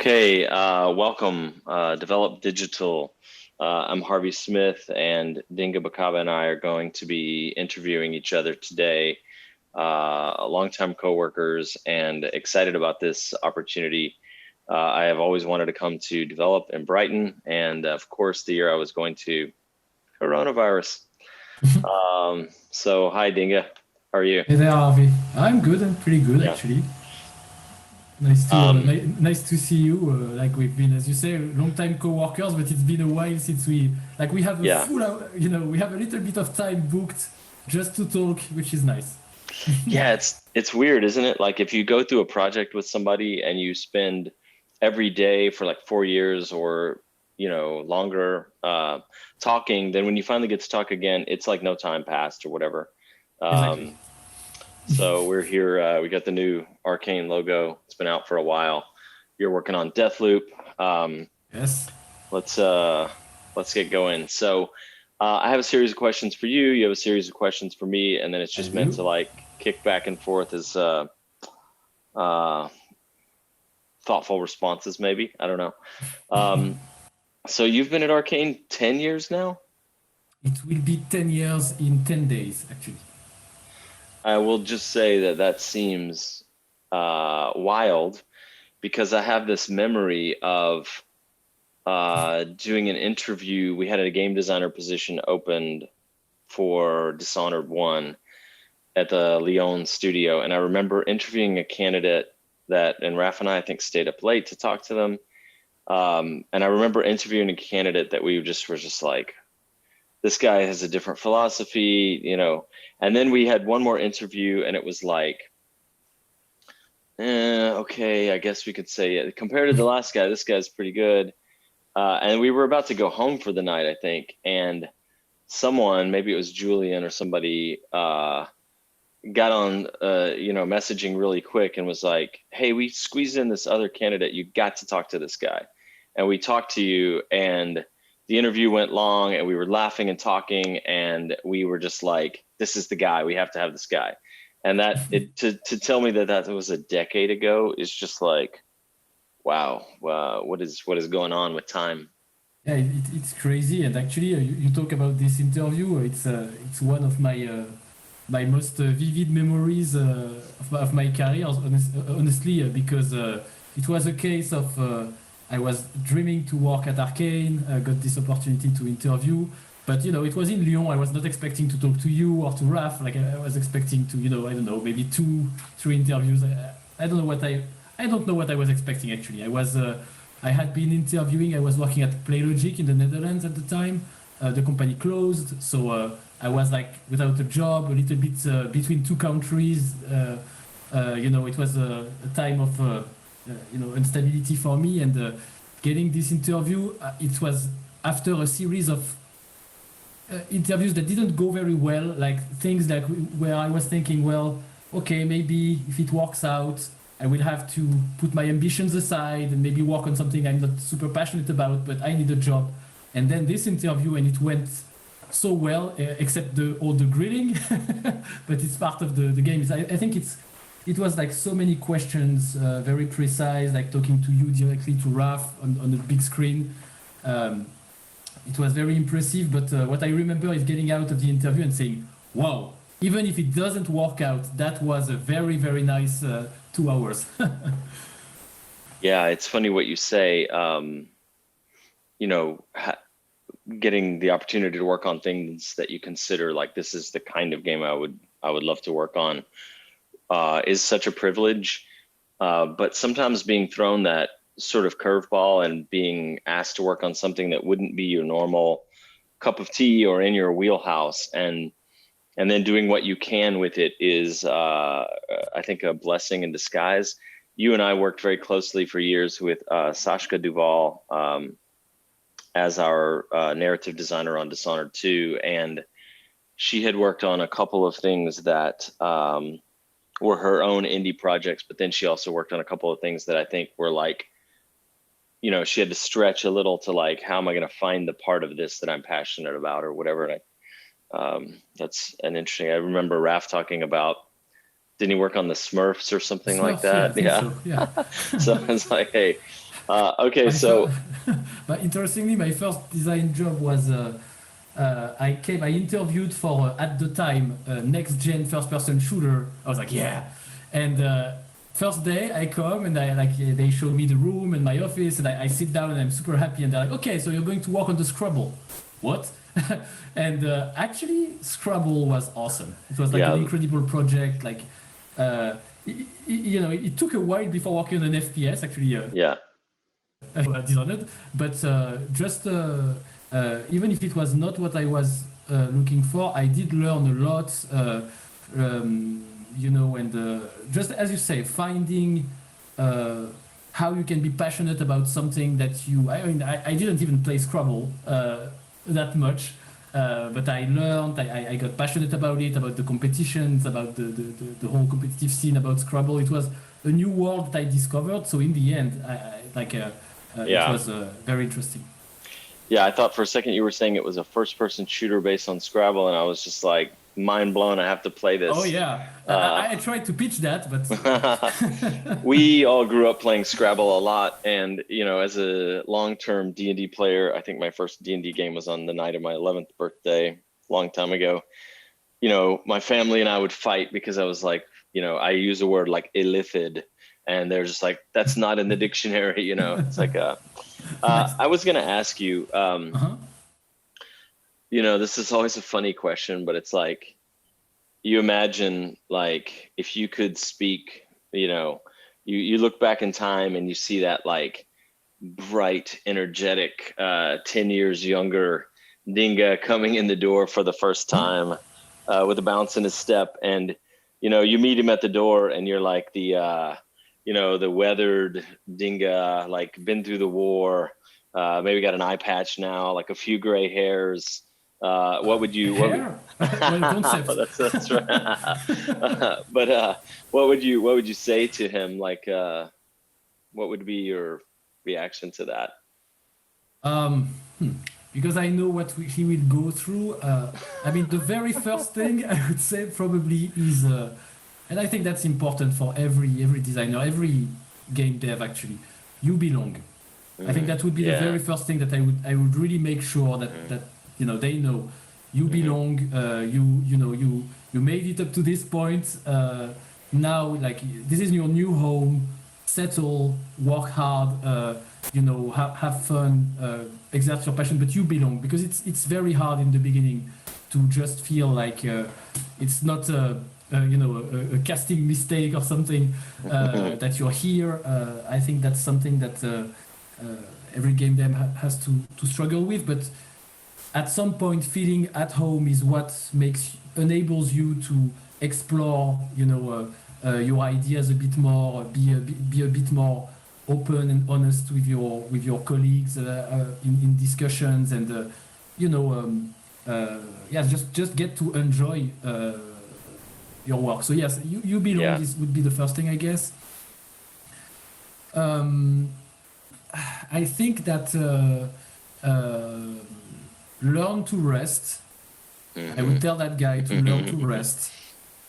Okay, welcome, Develop Digital. I'm Harvey Smith, and Dinga, Bakaba, and I are going to be interviewing each other today, longtime coworkers, and excited about this opportunity. I have always wanted to come to Develop in Brighton, and of course, the year I was going to coronavirus. So, hi, Dinga. How are you? Hey there, Harvey. I'm good. I'm pretty good, Yeah. actually. Nice to Um, nice to see you. Like we've been, as you say, long time co-workers, but it's been a while since we have a yeah. full hour, we have a little bit of time booked just to talk, which is nice. Yeah, it's weird, isn't it? Like if you go through a project with somebody and you spend every day for like 4 years or longer talking, then when you finally get to talk again, it's like no time passed or whatever. Exactly. Um, so we're here. We got the new Arkane logo. It's been out for a while. You're working on Deathloop. Um, Yes. let's let's get going. So I have a series of questions for you. You have a series of questions for me, and then it's I just meant do. to like kick back and forth as uh, thoughtful responses, maybe. I don't know. Um, so you've been at Arcane 10 years now? It will be 10 years in 10 days, actually. I will just say that that seems wild because I have this memory of doing an interview. We had a game designer position opened for Dishonored 1 at the Lyon studio. And I remember interviewing a candidate and Raf and I think, stayed up late to talk to them. And I remember interviewing a candidate that we just were just like, this guy has a different philosophy, And then we had one more interview, and it was like, okay, I guess we could say it. Compared to the last guy, this guy's pretty good. And we were about to go home for the night, I think. And someone, maybe it was Julian or somebody, got on, messaging really quick and was like, hey, we squeezed in this other candidate. You got to talk to this guy. And we talked to you, and the interview went long, and we were laughing and talking, and we were just like, this is the guy. We have to have this guy. And to tell me that was a decade ago is just like, wow, what is going on with time? Yeah, it's crazy. And actually, you talk about this interview. It's one of my most vivid memories of my career, honestly, because it was a case of I was dreaming to work at Arkane, got this opportunity to interview, but it was in Lyon. I was not expecting to talk to you or to Raf. Like I was expecting to, I don't know, maybe two, three interviews. I don't know I don't know what I was expecting actually. I had been interviewing. I was working at PlayLogic in the Netherlands at the time. The company closed, so I was like without a job, a little bit between two countries. It was a time of instability for me, and getting this interview, it was after a series of interviews that didn't go very well, like things like where I was thinking, well, okay, maybe if it works out, I will have to put my ambitions aside and maybe work on something I'm not super passionate about, but I need a job. And then this interview, and it went so well, except all the grilling, but it's part of the game. I think it was like so many questions, very precise, like talking to you directly to Raf on the big screen. Um, it was very impressive, but what I remember is getting out of the interview and saying, wow, even if it doesn't work out, that was a very, very nice 2 hours. Yeah, it's funny what you say. You know, getting the opportunity to work on things that you consider like this is the kind of game I would love to work on is such a privilege. But sometimes being thrown that sort of curveball and being asked to work on something that wouldn't be your normal cup of tea or in your wheelhouse, and then doing what you can with it is, I think, a blessing in disguise. You and I worked very closely for years with Sashka Duvall as our narrative designer on Dishonored 2, and she had worked on a couple of things that were her own indie projects, but then she also worked on a couple of things that I think were like, she had to stretch a little to like, how am I going to find the part of this that I'm passionate about or whatever. And that's an interesting, I remember Raf talking about, didn't he work on the Smurfs or something like Smurfs, yeah, I that? think Yeah. so. Yeah. So it's like, hey, Okay, My so but interestingly, my first design job was I interviewed for at the time next gen first person shooter. I was like, yeah, and first day I come and I like they show me the room and my office and I sit down and I'm super happy and they're like, okay, so you're going to work on the Scrabble. What? And actually, Scrabble was awesome. It was like an yeah, incredible project. Like, it took a while before working on an FPS. Actually, yeah, Dishonored, but just even if it was not what I was looking for, I did learn a lot. And just as you say, finding how you can be passionate about something that you. I mean, I didn't even play Scrabble that much. But I learned, I got passionate about it, about the competitions, about the whole competitive scene, about Scrabble. It was a new world that I discovered. So in the end, it yeah. was very interesting. Yeah, I thought for a second you were saying it was a first-person shooter based on Scrabble, and I was just like mind blown. I have to play Oh this. yeah, Uh, I tried to pitch that, but we all grew up playing Scrabble a lot, and as a long-term D&D player, I think my first D&D game was on the night of my 11th birthday, long time ago. My family and I would fight because I was like, I use a word like illithid, and they're just like, that's not in the dictionary. It's like nice. I was gonna ask you, Uh-huh. this is always a funny question, but it's like, you imagine like if you could speak, you look back in time and you see that like bright, energetic, 10 years younger Dinga coming in the door for the first time with a bounce in his step. And, you meet him at the door and you're like the weathered Dinga, like been through the war, maybe got an eye patch now, like a few gray hairs. What would you, Hair? What a concept. that's right. But what would you say to him? Like, what would be your reaction to that? Um, hmm, because I know what he will go through. I mean, the very first thing I would say probably is, and I think that's important for every designer, every game dev actually. You belong. I think that would be the Yeah. very first thing that I would really make sure that Hmm. they know you Hmm. belong. You made it up to this point. Now like this is your new home. Settle, work hard. Have fun. Exert your passion, but you belong because it's very hard in the beginning to just feel like it's not a casting mistake or something that you're here. I think that's something that every game dev has to struggle with. But at some point, feeling at home is what enables you to explore, your ideas a bit more, be a bit more open and honest with your colleagues in discussions, and yeah, just get to enjoy your work. So yes, you belong Yeah. is would be the first thing, I guess. Um, I think that uh, learn to rest. I Hmm. would tell that guy to learn to rest.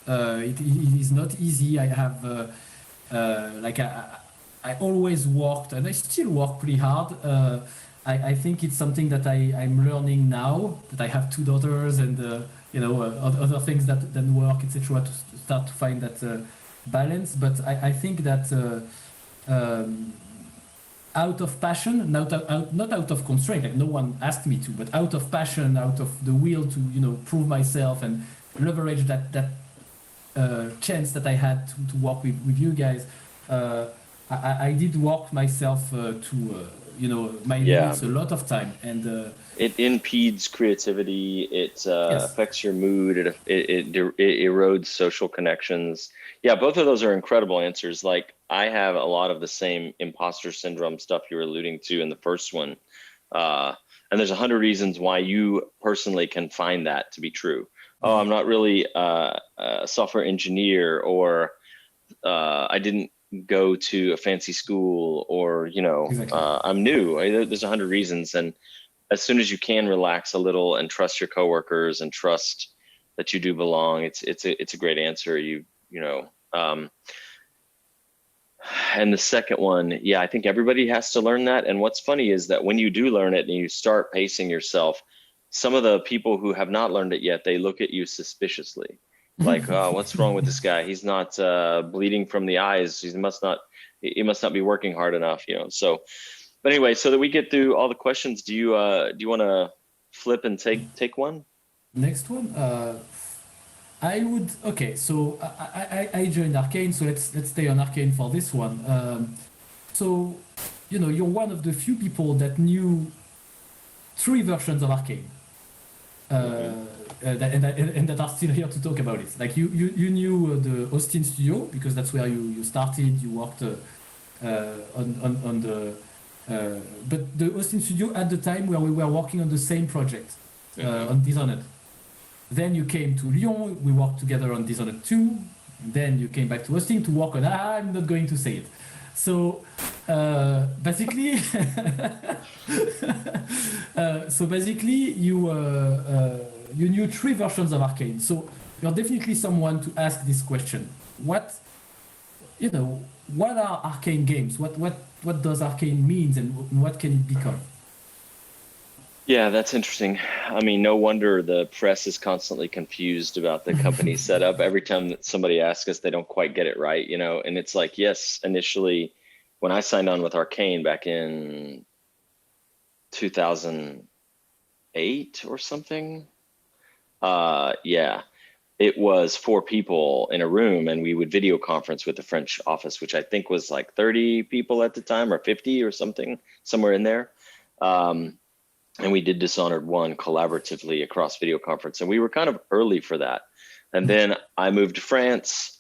It is not easy. I have like I always worked and I still work pretty hard. I think it's something that I'm learning now that I have two daughters and other things that than work, etc. To start to find that balance. But I think that out of passion, not out of constraint, like no one asked me to, but out of passion, out of the will to prove myself and leverage that chance that I had to work with you guys. I did work myself to my Yeah. limits a lot of time, and It impedes creativity. It yes, affects your mood. It erodes social connections. Yeah, both of those are incredible answers. Like I have a lot of the same imposter syndrome stuff you were alluding to in the first one, and there's 100 reasons why you personally can find that to be true. Oh, I'm not really a software engineer, or I didn't go to a fancy school, or exactly. I'm new. There's 100 reasons, and as soon as you can relax a little and trust your coworkers and trust that you do belong, it's a great answer. You know, And the second one, yeah, I think everybody has to learn that. And what's funny is that when you do learn it and you start pacing yourself, some of the people who have not learned it yet, they look at you suspiciously, like, oh, what's wrong with this guy? He's not bleeding from the eyes. He must not be working hard enough, So, but anyway, so that we get through all the questions, do you want to flip and take one? Next one. I would. Okay, so I joined Arkane, so let's stay on Arkane for this one. So, you're one of the few people that knew 3 versions of Arkane. And that are still here to talk about it. Like you knew the Austin studio because that's where you started. You worked on the but the Austin studio at the time where we were working on the same project on Dishonored. Then you came to Lyon. We worked together on Dishonored 2. Then you came back to Austin to work on. I'm not going to say it. So basically, you knew 3 versions of Arkane. So you're definitely someone to ask this question. What are Arkane games? What does Arkane means and what can it become? Yeah, that's interesting. I mean, no wonder the press is constantly confused about the company setup. Every time that somebody asks us, they don't quite get it right, and it's like, yes, initially when I signed on with Arkane back in 2008 or something, it was 4 people in a room and we would video conference with the French office, which I think was like 30 people at the time or 50 or something, somewhere in there. And we did Dishonored 1 collaboratively across video conference. And we were kind of early for that. And then I moved to France.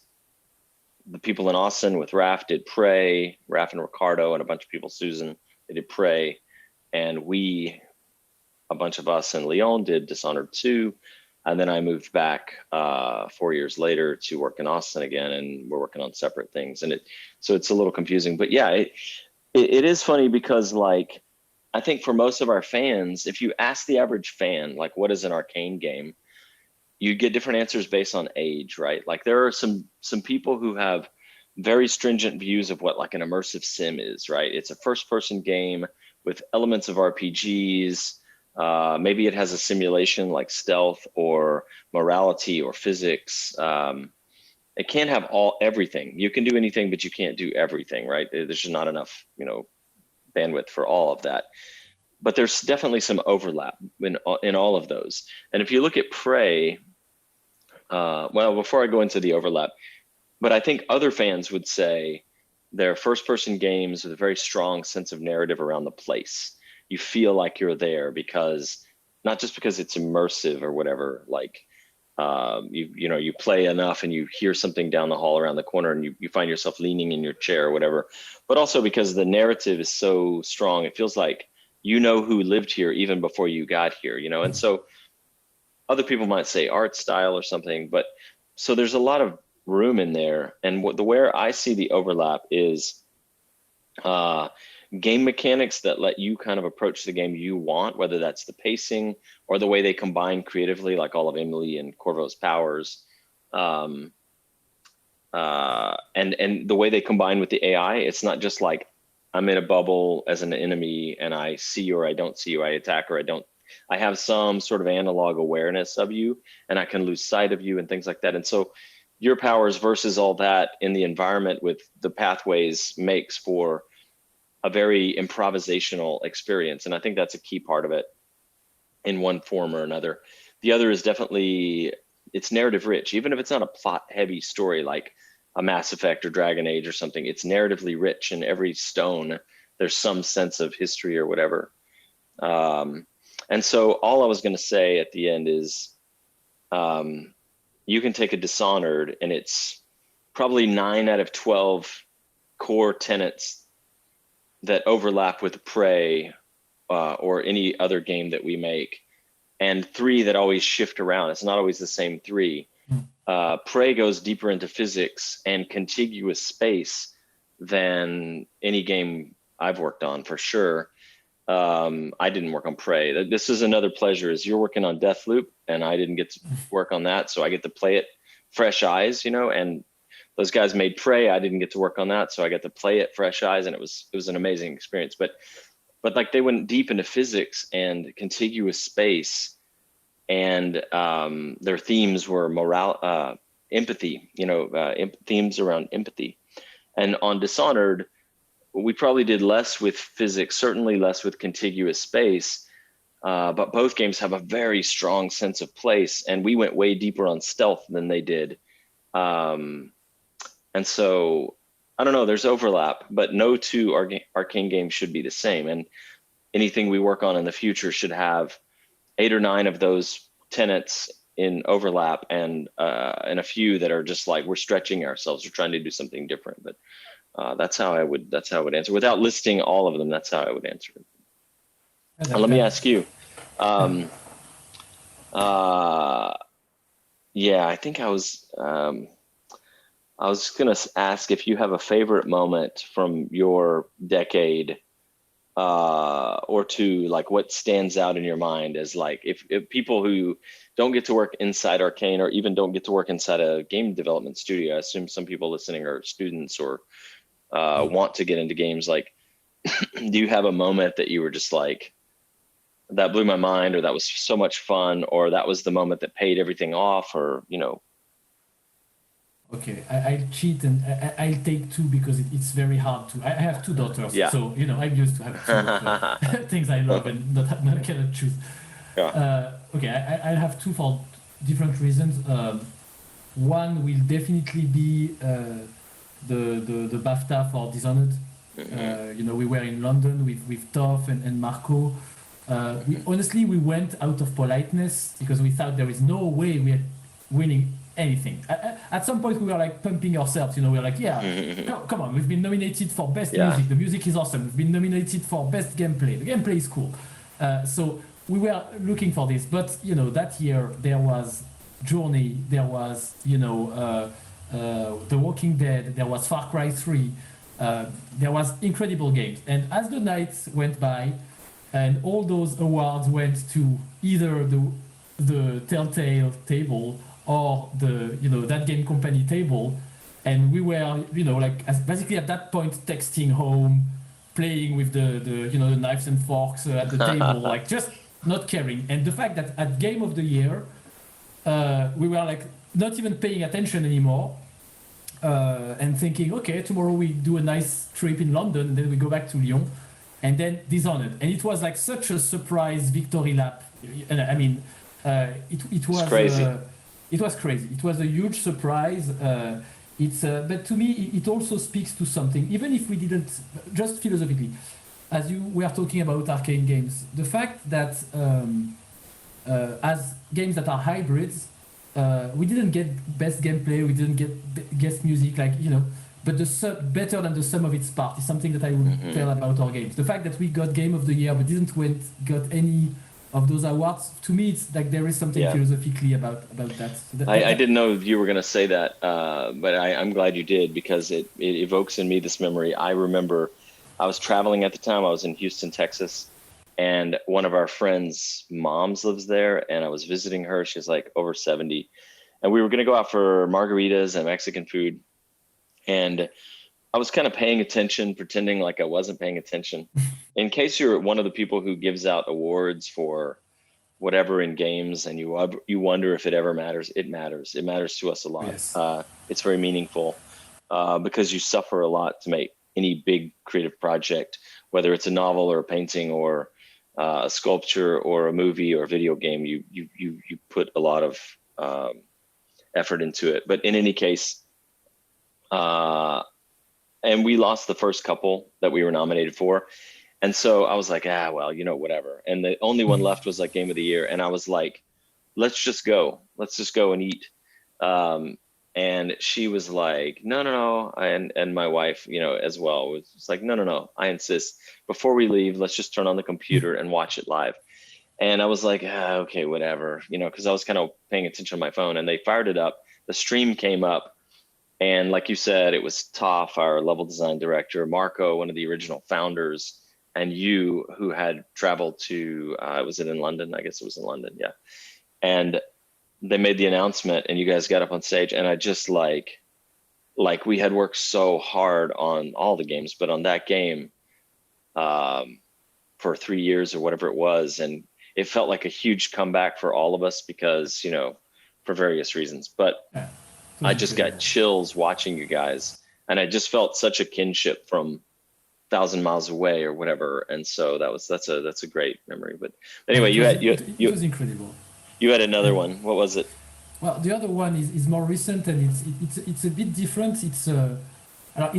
The people in Austin with Raph did Prey, Raph and Ricardo and a bunch of people, Susan, they did Prey. And a bunch of us in Lyon did Dishonored 2. And then I moved back 4 years later to work in Austin again. And we're working on separate things. And so it's a little confusing. But yeah, it is funny because like, I think for most of our fans, if you ask the average fan, like what is an Arkane game, you get different answers based on age, right? Like there are some people who have very stringent views of what like an immersive sim is, right? It's a first person game with elements of RPGs. Maybe it has a simulation like stealth or morality or physics. It can't have everything. You can do anything, but you can't do everything, right? There's just not enough, bandwidth for all of that. But there's definitely some overlap in all of those. And if you look at Prey, before I go into the overlap, but I think other fans would say they're first-person games with a very strong sense of narrative around the place. You feel like you're there not just because it's immersive or whatever, like you play enough and you hear something down the hall around the corner and you find yourself leaning in your chair or whatever, but also because the narrative is so strong. It feels like who lived here even before you got here, and so other people might say art style or something, but so there's a lot of room in there. And where I see the overlap is game mechanics that let you kind of approach the game you want, whether that's the pacing or the way they combine creatively, like all of Emily and Corvo's powers, and the way they combine with the AI. It's not just like I'm in a bubble as an enemy and I see you or I don't see you, I attack or I don't. I have some sort of analog awareness of you and I can lose sight of you and things like that. And so your powers versus all that in the environment with the pathways makes for a very improvisational experience. And I think that's a key part of it in one form or another. The other is definitely, it's narrative rich, even if it's not a plot heavy story like a Mass Effect or Dragon Age or something. It's narratively rich. In every stone, there's some sense of history or whatever. And so all I was going to say at the end is you can take a Dishonored and it's probably 9 out of 12 core tenets that overlap with Prey or any other game that we make, and 3 that always shift around. It's not always the same 3. Prey goes deeper into physics and contiguous space than any game I've worked on, for sure. I didn't work on Prey. This is another pleasure, is you're working on Deathloop and I didn't get to work on that, so I get to play it fresh eyes, and those guys made Prey. I didn't get to work on that, so I got to play it fresh eyes, and it was an amazing experience. But like they went deep into physics and contiguous space, and their themes were empathy, themes around empathy. And on Dishonored, we probably did less with physics, certainly less with contiguous space, but both games have a very strong sense of place, and we went way deeper on stealth than they did. And so, I don't know, there's overlap, but no two Arkane games should be the same. And anything we work on in the future should have 8 or 9 of those tenets in overlap, and a few that are just like we're stretching ourselves, we're trying to do something different. But that's how I would answer without listing all of them. That's how I would answer it. Let me ask you. Yeah, I think I was gonna ask if you have a favorite moment from your decade or two, like what stands out in your mind as like if people who don't get to work inside Arkane or even don't get to work inside a game development studio, I assume some people listening are students or want to get into games, like do you have a moment that you were just like, that blew my mind, or that was so much fun, or that was the moment that paid everything off, or Okay, I'll cheat and I'll take 2 because it's very hard to. I have 2 daughters, Yeah. so I'm used to have 2 things I love and not cannot choose. Yeah. Okay, I'll have 2 for different reasons. One will definitely be the Bafta for Dishonored. We were in London with Toph and Marco. We went out of politeness because we thought there is no way we are winning anything. At some point, we were like pumping ourselves. We were like, yeah, come on, we've been nominated for best music. The music is awesome. We've been nominated for best gameplay. The gameplay is cool. So we were looking for this. But that year there was Journey. There was The Walking Dead. There was Far Cry 3. There was incredible games. And as the nights went by, and all those awards went to either the Telltale table or the that game company table, and we were basically at that point texting home, playing with the knives and forks at the table, like just not caring. And the fact that at Game of the Year, we were like not even paying attention anymore, and thinking, okay, tomorrow we do a nice trip in London, and then we go back to Lyon. And then Dishonored, and it was like such a surprise victory lap. And I mean, it was crazy. It was crazy. It was a huge surprise. But to me, it also speaks to something. Even if we didn't, just philosophically, as you were talking about Arkane games, the fact that as games that are hybrids, we didn't get best gameplay, we didn't get best music, but better than the sum of its parts is something that I would tell about our games. The fact that we got Game of the Year but didn't got any of those awards, to me it's like there is something philosophically about that. I didn't know if you were going to say that, but I'm glad you did, because it evokes in me this memory. I remember I was traveling at the time. I was in Houston, Texas, and one of our friends' moms lives there, and I was visiting her. She's like over 70, and we were going to go out for margaritas and Mexican food. And I was kind of paying attention, pretending like I wasn't paying attention. In case you're one of the people who gives out awards for whatever in games, and you wonder if it ever matters, it matters. It matters to us a lot. Yes. It's very meaningful because you suffer a lot to make any big creative project, whether it's a novel or a painting or a sculpture or a movie or a video game. You put a lot of effort into it. But in any case, and we lost the first couple that we were nominated for. And so I was like, well, whatever. And the only one left was like Game of the Year. And I was like, let's just go and eat. And she was like, no. And my wife, as well, was like, no, I insist. Before we leave, let's just turn on the computer and watch it live. And I was like, okay, whatever, because I was kind of paying attention on my phone, and they fired it up. The stream came up. And like you said, it was Toph, our level design director, Marco, one of the original founders, and you, who had traveled to, was it in London? I guess it was in London, yeah. And they made the announcement, and you guys got up on stage, and I just like, like we had worked so hard on all the games, but on that game for 3 years or whatever it was, and it felt like a huge comeback for all of us because, you know, for various reasons. But Yeah, it I was just got incredible. chills watching you guys, and I just felt such a kinship from 1,000 miles away or whatever. And so that's a great memory. But Yeah, anyway, it was incredible. you had another And one. What was it? well, the other one is more recent, and it's a bit different.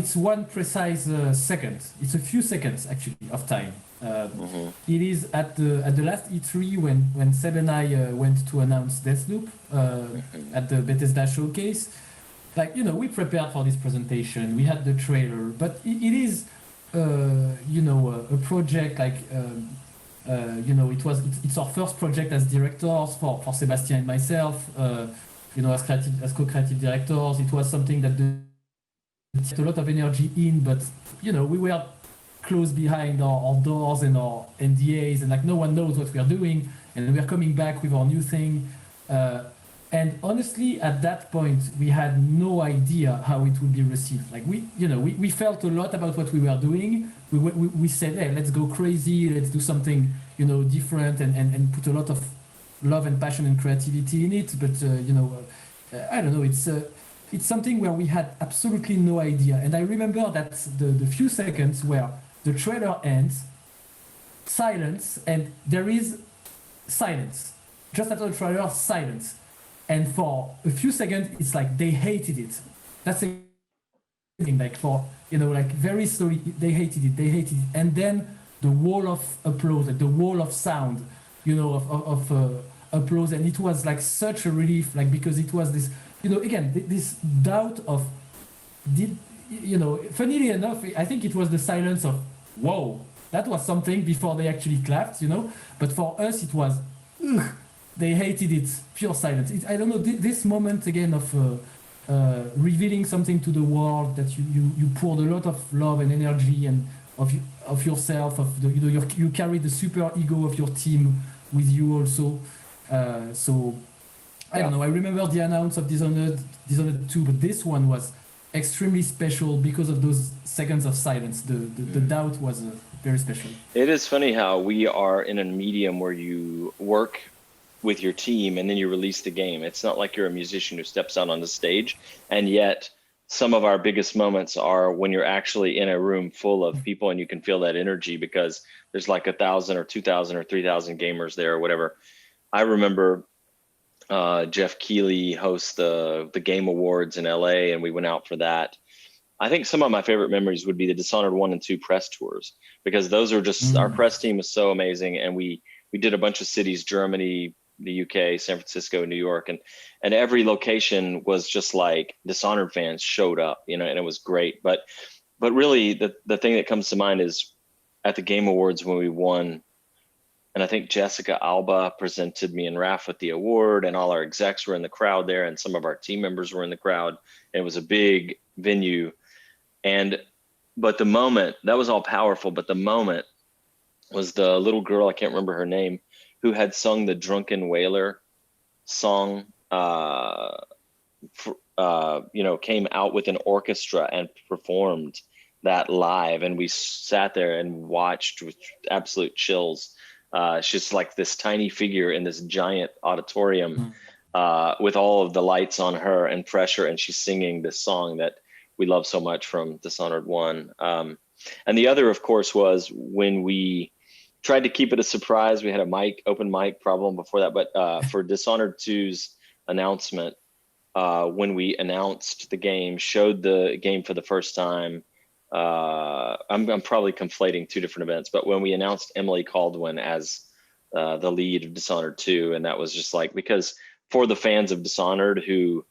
It's one precise second. It's a few seconds actually of time. Hmm. It is at the last E3 when Seb and I went to announce Deathloop Hmm. at the Bethesda showcase. Like, you know, we prepared for this presentation. We had the trailer, but it is you know, a project like. You know, it's our first project as directors for Sebastian and myself. You know, as co-creative directors, it was something that put a lot of energy in, but you know, we were close behind our doors and our NDAs, and like no one knows what we are doing, and we are coming back with our new thing. Uh, and honestly, at that point, we had no idea how it would be received. Like we felt a lot about what we were doing. We said, hey, let's go crazy, let's do something, you know, different, and put a lot of love and passion and creativity in it. But you know, I don't know. It's something where we had absolutely no idea. And I remember that the few seconds where the trailer ends, silence, and there is silence. Just after the trailer, silence. And for a few seconds, it's like they hated it. That's the thing. Like for, you know, like very slowly, they hated it. They hated it. And then the wall of applause, like the wall of sound, you know, of applause. And it was like such a relief, like because it was this, you know, again, this doubt of did, you know, funnily enough, I think it was the silence of whoa, that was something before they actually clapped, you know. But for us, it was ugh, they hated it, pure silence. I don't know, this moment again of revealing something to the world that you poured a lot of love and energy and of yourself, of the, you know, you carry the super ego of your team with you also. So I Yeah. don't know. I remember the announce of Dishonored 2, but this one was extremely special because of those seconds of silence. The Mm. doubt was very special. It is funny how we are in a medium where you work with your team and then you release the game. It's not like you're a musician who steps out on the stage, and yet some of our biggest moments are when you're actually in a room full of people and you can feel that energy because there's like 1,000 or 2,000 or 3,000 gamers there or whatever. I remember Jeff Keighley hosts the Game Awards in LA, and we went out for that. I think some of my favorite memories would be the Dishonored 1 and 2 press tours because those are just, our Mm. press team was so amazing, and we did a bunch of cities: Germany, the UK, San Francisco, New York, and every location was just like Dishonored fans showed up, you know, and it was great. But really, the thing that comes to mind is at the Game Awards when we won, and I think Jessica Alba presented me and Raph with the award, and all our execs were in the crowd there, and some of our team members were in the crowd. It was a big venue, and but the moment that was all powerful, but the moment was the little girl, I can't remember her name, who had sung the Drunken Whaler song. You know, came out with an orchestra and performed that live, and we sat there and watched with absolute chills. She's like this tiny figure in this giant auditorium Mm. with all of the lights on her and pressure, and she's singing this song that we love so much from Dishonored 1. And the other, of course, was when we tried to keep it a surprise. We had a open mic problem before that, but for Dishonored 2's announcement, when we announced the game, showed the game for the first time. I'm probably conflating two different events, but when we announced Emily Caldwin as the lead of Dishonored 2, and that was just like, because for the fans of Dishonored who,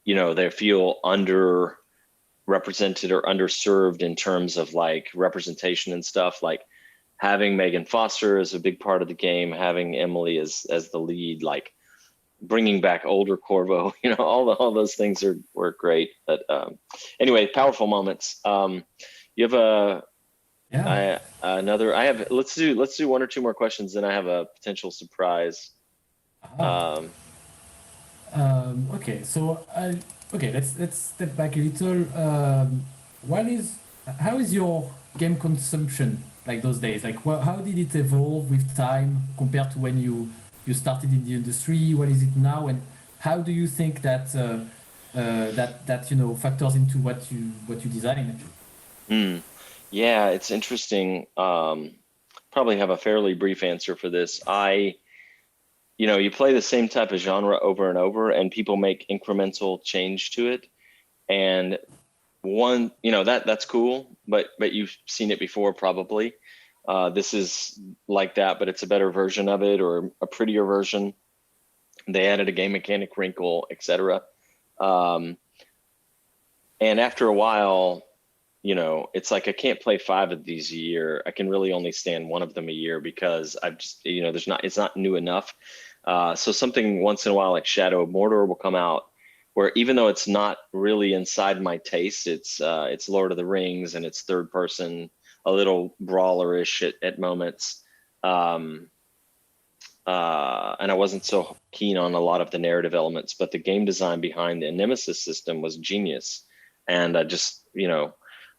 you know, they feel underrepresented or underserved in terms of like representation and stuff, like having Megan Foster as a big part of the game, having Emily as the lead, like bringing back older Corvo, you know, all those things were great. But anyway, powerful moments. You have Yeah. another. I have. Let's do one or two more questions, then I have a potential surprise. Ah. Um, Okay. So Okay, let's step back a little. What is how is your game consumption like those days? Like, how did it evolve with time compared to when you started in the industry? What is it now, and how do you think that that factors into what you design? Mm. Yeah, it's interesting. Probably have a fairly brief answer for this. You play the same type of genre over and over, and people make incremental change to it. And one, that's cool, but you've seen it before probably. This is like that, but it's a better version of it or a prettier version. They added a game mechanic wrinkle, etc. Um, and after a while, it's like I can't play five of these a year. I can really only stand one of them a year because I've just, it's not new enough. So something once in a while like Shadow of Mordor will come out where even though it's not really inside my taste, it's Lord of the Rings and it's third person, a little brawlerish at moments. Um, and I wasn't so keen on a lot of the narrative elements, but the game design behind the Nemesis system was genius, and I just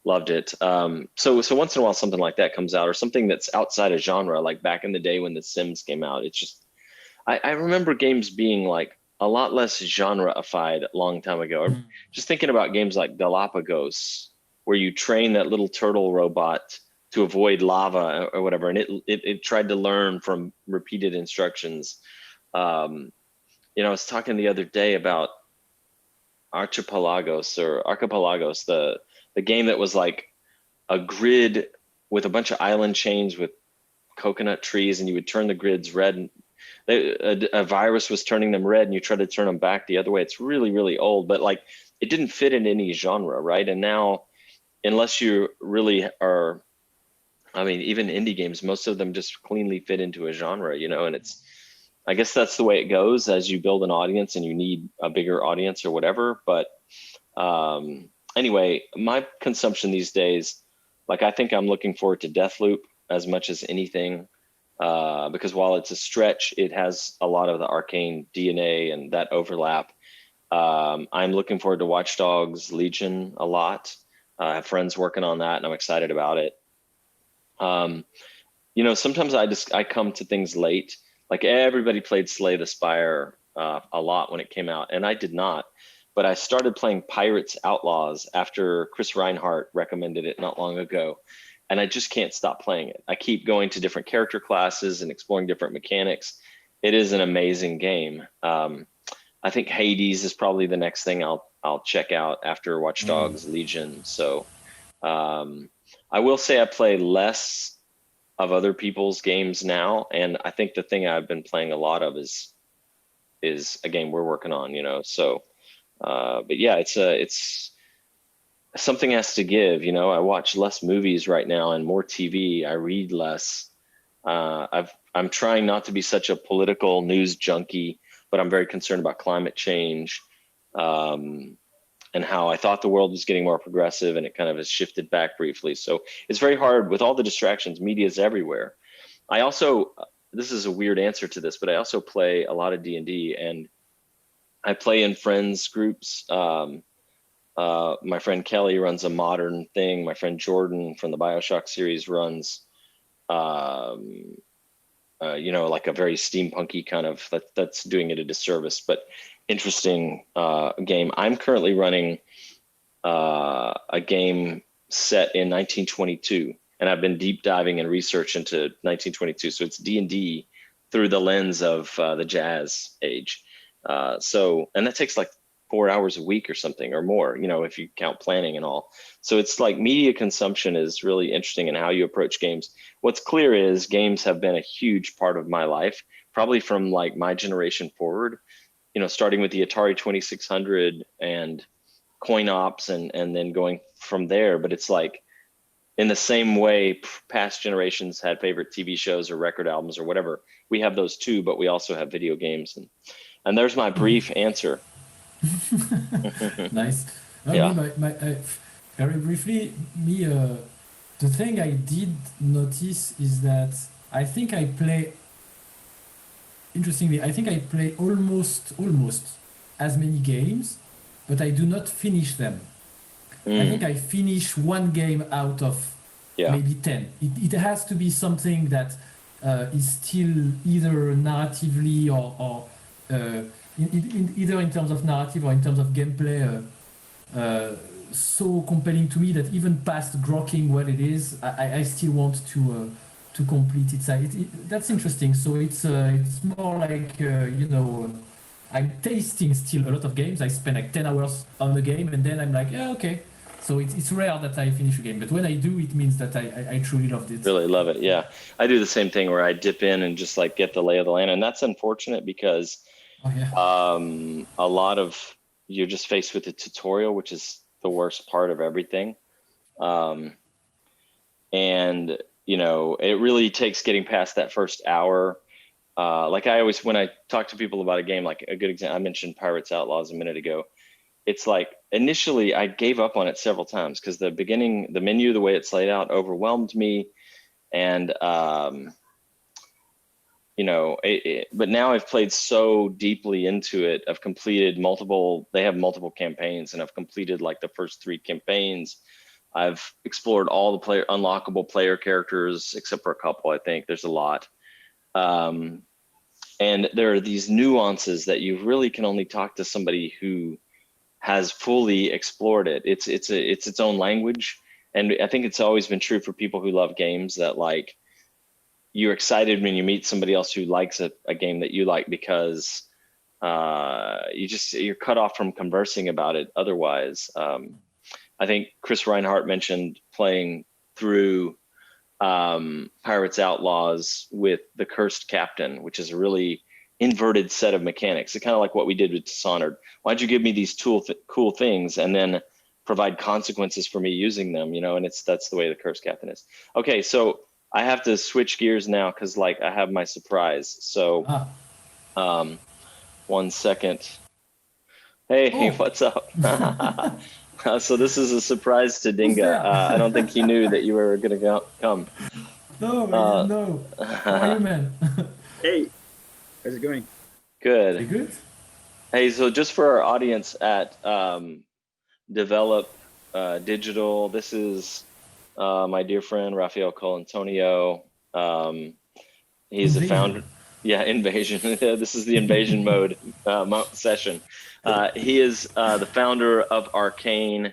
loved it. So once in a while something like that comes out, or something that's outside of genre, like back in the day when The Sims came out. It's just I remember games being like a lot less genre-ified a long time ago. Mm. Just thinking about games like Galapagos, where you train that little turtle robot to avoid lava or whatever, and it tried to learn from repeated instructions. I was talking the other day about Archipelagos, the game that was like a grid with a bunch of island chains with coconut trees, and you would turn the grids red. And a virus was turning them red, and you try to turn them back the other way. It's really, really old, but like it didn't fit in any genre, right? And now, unless you really are, I mean, even indie games, most of them just cleanly fit into a genre, and I guess that's the way it goes as you build an audience and you need a bigger audience or whatever. But anyway, my consumption these days, like I think I'm looking forward to Deathloop as much as anything, because while it's a stretch, it has a lot of the Arkane DNA and that overlap. I'm looking forward to Watch Dogs Legion a lot. I have friends working on that, and I'm excited about it. Sometimes I come to things late. Like everybody played Slay the Spire a lot when it came out, and I did not. But I started playing Pirates Outlaws after Chris Reinhardt recommended it not long ago, and I just can't stop playing it. I keep going to different character classes and exploring different mechanics. It is an amazing game. I think Hades is probably the next thing I'll check out after Watch Dogs Legion. So I will say I play less of other people's games now, and I think the thing I've been playing a lot of is a game we're working on. So but yeah, it's something has to give. I watch less movies right now and more TV. I read less. I'm trying not to be such a political news junkie, but I'm very concerned about climate change, and how I thought the world was getting more progressive, and it kind of has shifted back briefly. So it's very hard with all the distractions. Media is everywhere. I also, this is a weird answer to this, but I also play a lot of D&D, and I play in friends groups. My friend Kelly runs a modern thing. My friend Jordan from the BioShock series runs, like a very steampunky kind of, that's doing it a disservice, but interesting game. I'm currently running a game set in 1922, and I've been deep diving and research into 1922. So it's D&D through the lens of the jazz age. And that takes like 4 hours a week or something or more, if you count planning and all. So it's like media consumption is really interesting in how you approach games. What's clear is games have been a huge part of my life, probably from like my generation forward, starting with the Atari 2600 and coin ops and then going from there. But it's like in the same way past generations had favorite TV shows or record albums or whatever, we have those too, but we also have video games. And there's my brief answer. Nice. Yeah. Very briefly, the thing I did notice is that I think I play, interestingly, I think I play almost as many games but I do not finish them. I think I finish one game out of maybe 10. It has to be something that is still either narratively or either in terms of narrative or in terms of gameplay so compelling to me that even past grokking what it is, I still want to complete it. That's interesting. So it's more like I'm tasting still a lot of games. I spend like 10 hours on the game and then I'm like, yeah, okay. So it's rare that I finish a game, but when I do, it means that I truly loved it. Really love it. Yeah, I do the same thing where I dip in and just like get the lay of the land, and that's unfortunate because a lot of you're just faced with a tutorial, which is the worst part of everything. And it really takes getting past that first hour. Like I always, when I talk to people about a game, like a good example, I mentioned Pirates Outlaws a minute ago. It's like initially I gave up on it several times because the menu, the way it's laid out, overwhelmed me. And but now I've played so deeply into it. I've completed they have multiple campaigns, and I've completed like the first 3 campaigns. I've explored all the unlockable player characters, except for a couple, I think. There's a lot. And there are these nuances that you really can only talk to somebody who has fully explored it. It's its own language. And I think it's always been true for people who love games that like, you're excited when you meet somebody else who likes a game that you like because you're cut off from conversing about it otherwise. I think Chris Reinhardt mentioned playing through Pirates Outlaws with the Cursed Captain, which is a really inverted set of mechanics. It's kind of like what we did with Dishonored. Why'd you give me these cool things and then provide consequences for me using them? And that's the way the Cursed Captain is. Okay, so I have to switch gears now because like I have my surprise. So 1 second. Hey, what's up? So this is a surprise to Dinga. I don't think he knew that you were going to come. No, I didn't know. How are you, man? Hey, how's it going? Good. You good? Hey, so just for our audience at Develop Digital, this is my dear friend Rafael Colantonio. He's the founder. Yeah, invasion. This is the invasion mode session. He is the founder of Arkane.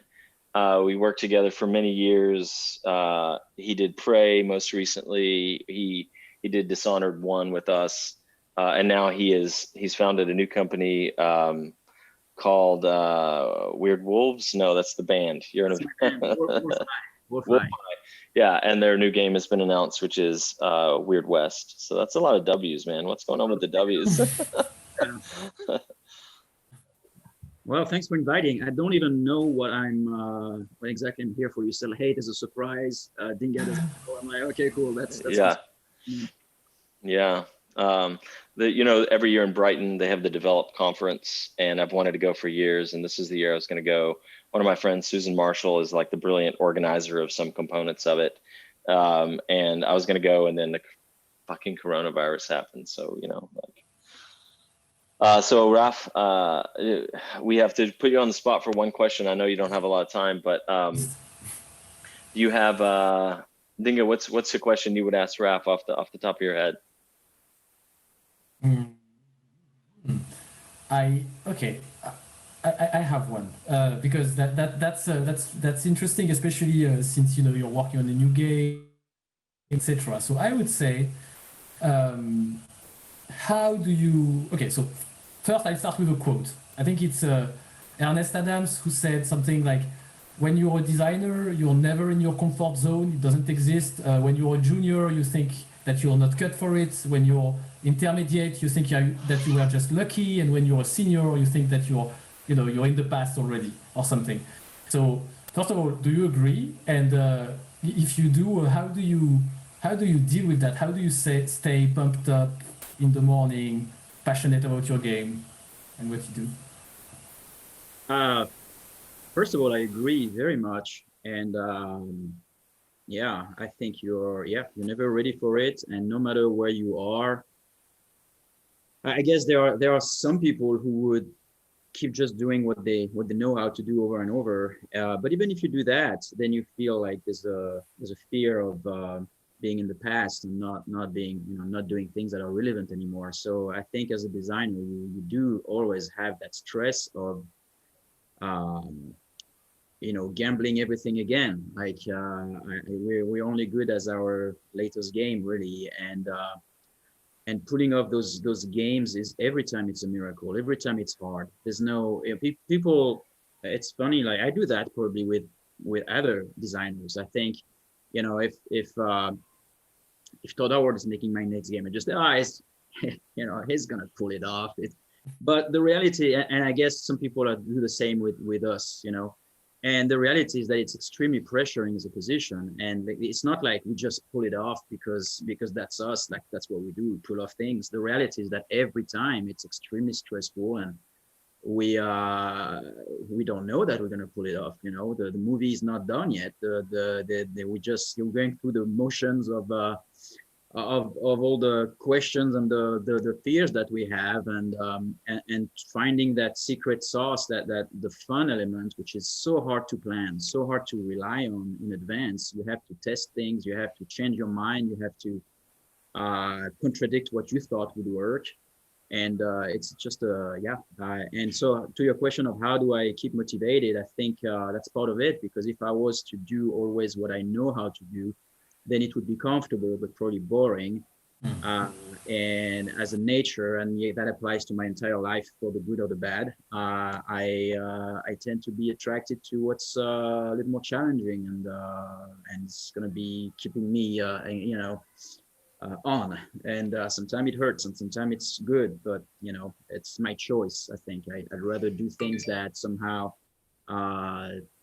We worked together for many years. He did Prey most recently. He did Dishonored 1 with us, and now he's founded a new company called Weird Wolves. No, that's the band. You're in a Yeah, and their new game has been announced, which is Weird West. So that's a lot of W's, man. What's going on with the W's? Well, thanks for inviting. I don't even know what exactly I'm here for. You said, hey, there's a surprise. Dinga doesn't know. I'm like, okay, cool. That's yeah. Yeah. Every year in Brighton, they have the Develop conference, and I've wanted to go for years, and this is the year I was going to go. One of my friends, Susan Marshall, is like the brilliant organizer of some components of it. And I was going to go, and then the fucking coronavirus happened. So, so Raf, we have to put you on the spot for one question. I know you don't have a lot of time, but do you have, Dinga, what's the question you would ask Raf off the top of your head? I have one because that's interesting, especially since you're working on a new game, etc. So I would say, how do you? Okay, so first I'll start with a quote. I think it's Ernest Adams who said something like, "When you're a designer, you're never in your comfort zone. It doesn't exist. When you're a junior, you think that you're not cut for it. When you're intermediate, you think that you were just lucky, and when you're a senior, you think that you're in the past already or something." So first of all, do you agree? And if you do, how do you deal with that? How do you stay pumped up in the morning, passionate about your game and what you do? First of all, I agree very much, and I think you're never ready for it, and no matter where you are, I guess there are some people who would keep just doing what they know how to do over and over. But even if you do that, then you feel like there's a fear of being in the past and not being, not doing things that are relevant anymore. So I think as a designer, you do always have that stress of gambling everything again. Like we're only good as our latest game, really, and pulling off those games is every time it's a miracle. Every time it's hard. There's no people. It's funny. Like I do that probably with other designers. I think, if Todd Howard is making my next game, and just he's gonna pull it off. But the reality, and I guess some people do the same with us, And the reality is that it's extremely pressuring as a position, and it's not like we just pull it off because that's us. Like that's what we do, we pull off things. The reality is that every time it's extremely stressful, and we don't know that we're gonna pull it off. The movie is not done yet. You're going through the motions of all the questions and the fears that we have, and finding that secret sauce, that the fun element, which is so hard to plan, so hard to rely on in advance. You have to test things, you have to change your mind, you have to contradict what you thought would work, and it's just and so to your question of how do I keep motivated, I think that's part of it, because if I was to do always what I know how to do, then it would be comfortable but probably boring. And as a nature, and that applies to my entire life, for the good or the bad, I tend to be attracted to what's a little more challenging, and it's going to be keeping me on. And sometimes it hurts and sometimes it's good, but it's my choice. I think I'd rather do things that somehow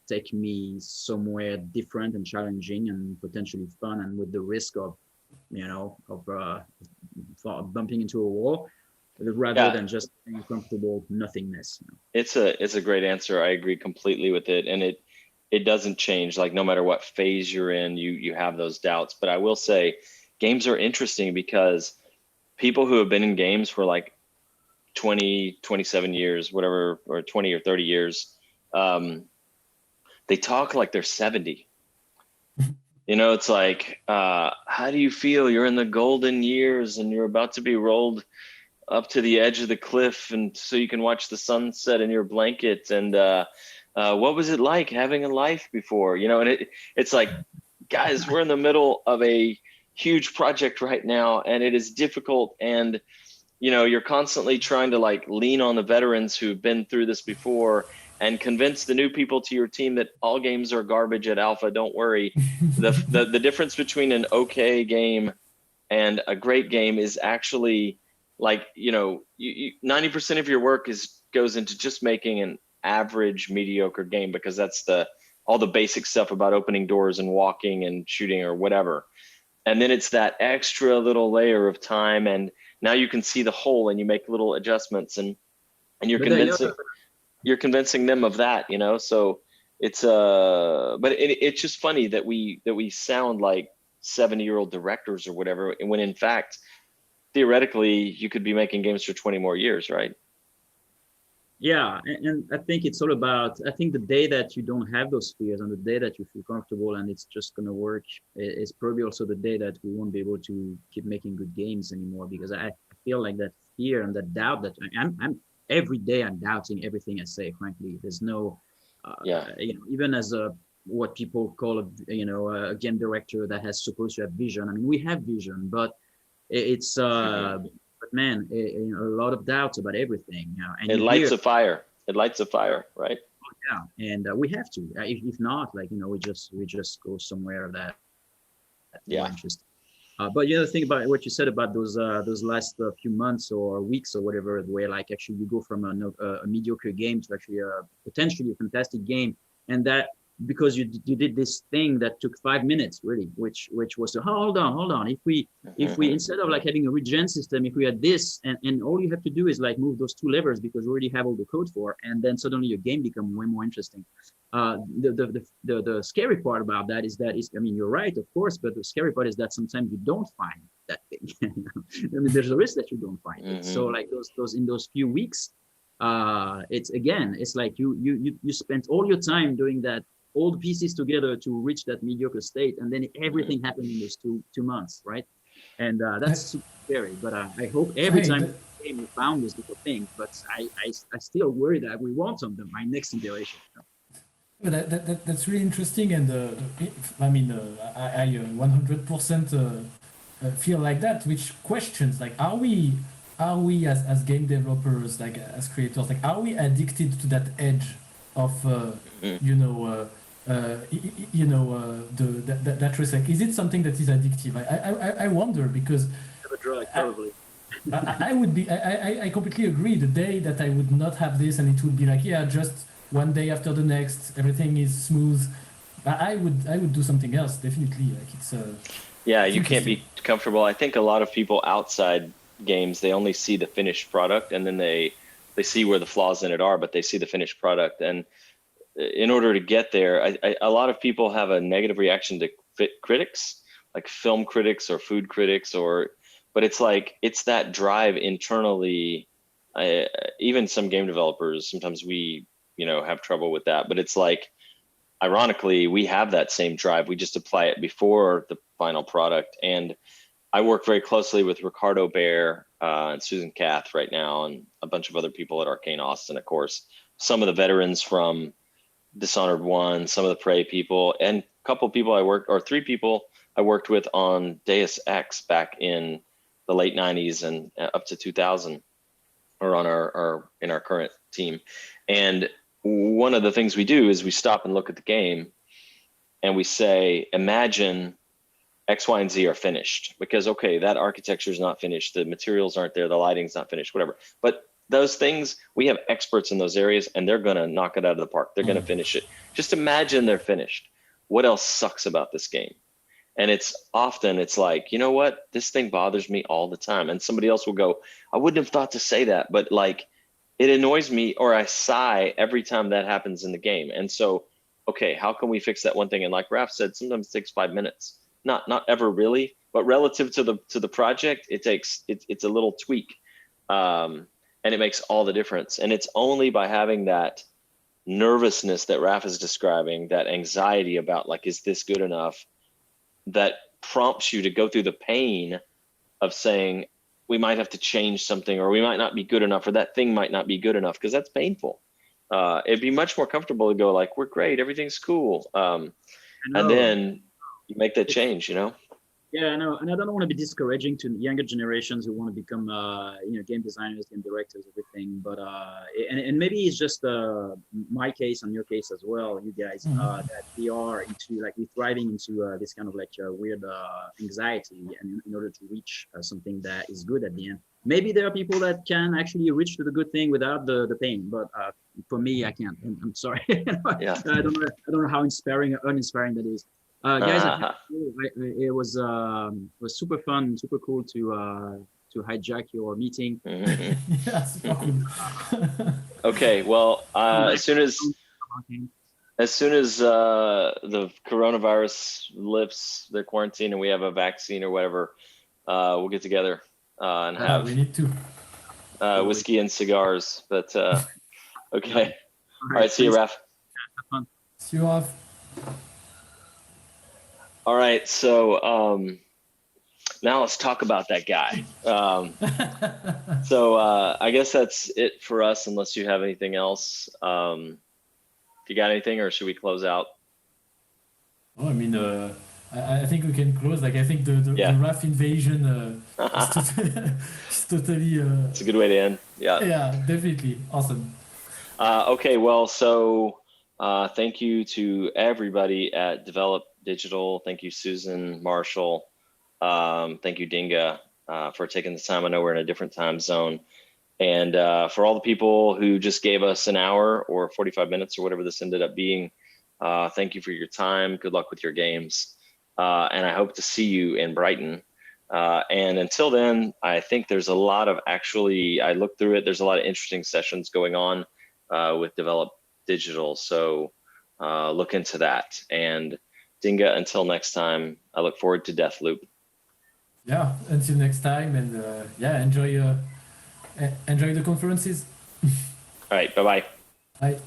take me somewhere different and challenging and potentially fun, and with the risk of bumping into a wall, rather than just being comfortable nothingness. It's a great answer. I agree completely with it, and it doesn't change. Like no matter what phase you're in, you have those doubts. But I will say, games are interesting because people who have been in games for like 20, 27 years, whatever, or 20 or 30 years, they talk like they're 70. It's like, how do you feel? You're in the golden years and you're about to be rolled up to the edge of the cliff, and so you can watch the sunset in your blanket. And what was it like having a life before? And it's like, guys, we're in the middle of a huge project right now, and it is difficult. And you're constantly trying to like lean on the veterans who've been through this before, and convince the new people to your team that all games are garbage at alpha. Don't worry. The difference between an okay game and a great game is actually like, 90% of your work goes into just making an average, mediocre game, because that's all the basic stuff about opening doors and walking and shooting or whatever. And then it's that extra little layer of time, and now you can see the whole, and you make little adjustments, and you're convincing them of that, so it's but it's just funny that we sound like 70-year-old directors or whatever, when in fact theoretically you could be making games for 20 more years, right? Yeah, and I think it's all about, I think the day that you don't have those fears, and the day that you feel comfortable and it's just going to work, is probably also the day that we won't be able to keep making good games anymore, because I feel like that fear and that doubt that I'm every day I'm doubting everything I say, frankly. There's no, even as what people call a game director that has supposed to have vision. I mean, we have vision, but it's, but man, a lot of doubts about everything. And it lights a fire. It lights a fire, right? Yeah, and we have to. If not, we just go somewhere that more interesting. But the other thing about what you said about those last few months or weeks or whatever, where like actually you go from a mediocre game to actually potentially a fantastic game, and that because you did this thing that took 5 minutes really, which was to hold on. If we instead of like having a regen system, if we had this, and all you have to do is like move those two levers, because we already have all the code for, and then suddenly your game becomes way more interesting. The scary part about that is I mean, you're right, of course, but the scary part is that sometimes you don't find that thing. I mean, there's a risk that you don't find it. So like those in those few weeks, it's like you spent all your time doing that, all the pieces together to reach that mediocre state, and then everything happened in those 2 months, right? And that's super scary. But I hope every Hey, time game we found these little things. But I still worry that we want on them my next iteration. that's really interesting, and I mean, I 100% feel like that. Which questions, like, are we as game developers, like as creators, like, are we addicted to that edge of you know that risk? Like, is it something that is addictive? I wonder, because Have a drug, probably. I would be I completely agree. The day that I would not have this, and it would be like, yeah, just one day after the next, everything is smooth, I would do something else, definitely. Like, it's Yeah, it's you can't interesting. be comfortable. I think a lot of people outside games, they only see the finished product, and then they see where the flaws in it are, but they see the finished product. And in order to get there, a lot of people have a negative reaction to critics, like film critics or food critics, but it's like, it's that drive internally. Even some game developers, sometimes we, have trouble with that, but it's like, ironically, we have that same drive. We just apply it before the final product. And I work very closely with Ricardo Bear and Susan Kath right now, and a bunch of other people at Arkane Austin, of course. Some of the veterans from Dishonored 1, some of the Prey people, and a couple of people or 3 people I worked with on Deus Ex back in the late 90s and up to 2000, or on in our current team. And one of the things we do is we stop and look at the game and we say, imagine X, Y, and Z are finished, because, okay, that architecture is not finished, the materials aren't there, the lighting's not finished, whatever. But those things, we have experts in those areas, and they're going to knock it out of the park. They're going to finish it. Just imagine they're finished. What else sucks about this game? And it's like, you know what? This thing bothers me all the time. And somebody else will go, I wouldn't have thought to say that, but like, it annoys me, or I sigh every time that happens in the game. And so, okay, how can we fix that one thing? And like Raph said, sometimes it takes 5 minutes. Not ever really, but relative to the project, it's a little tweak. And it makes all the difference. And it's only by having that nervousness that Raph is describing, that anxiety about, like, is this good enough, that prompts you to go through the pain of saying, we might have to change something, or we might not be good enough, or that thing might not be good enough, because that's painful. It'd be much more comfortable to go like, we're great, everything's cool. And then you make that change, Yeah, I know, and I don't want to be discouraging to younger generations who want to become, game designers, game directors, everything. But and maybe it's just my case and your case as well, you guys, that we are we're thriving into this kind of like weird anxiety, and in order to reach something that is good at the end. Maybe there are people that can actually reach to the good thing without the pain, but for me, I can't. I'm sorry. Yeah. I don't know how inspiring or uninspiring that is. Guys, it was super fun, super cool to hijack your meeting. Yeah, super cool. Okay, well, as soon as the coronavirus lifts the quarantine and we have a vaccine or whatever, we'll get together and have we need to. whiskey and cigars. But okay, all right, see you, Raph. See you off. All right, so now let's talk about that guy. So I guess that's it for us, unless you have anything else. If you got anything, or should we close out? Oh, I mean, I think we can close. Like, I think the RAF invasion is totally. It's a good way to end. Yeah. Yeah, definitely. Awesome. Okay, well, so thank you to everybody at Develop Digital. Thank you, Susan, Marshall. Thank you, Dinga, for taking the time. I know we're in a different time zone. And for all the people who just gave us an hour or 45 minutes or whatever this ended up being, thank you for your time. Good luck with your games. And I hope to see you in Brighton. And until then, I think there's a lot of I looked through it, there's a lot of interesting sessions going on with Develop Digital. So look into that. And Dinga, until next time, I look forward to Deathloop. Yeah, until next time, and enjoy the conferences. All right. Bye-bye. Bye.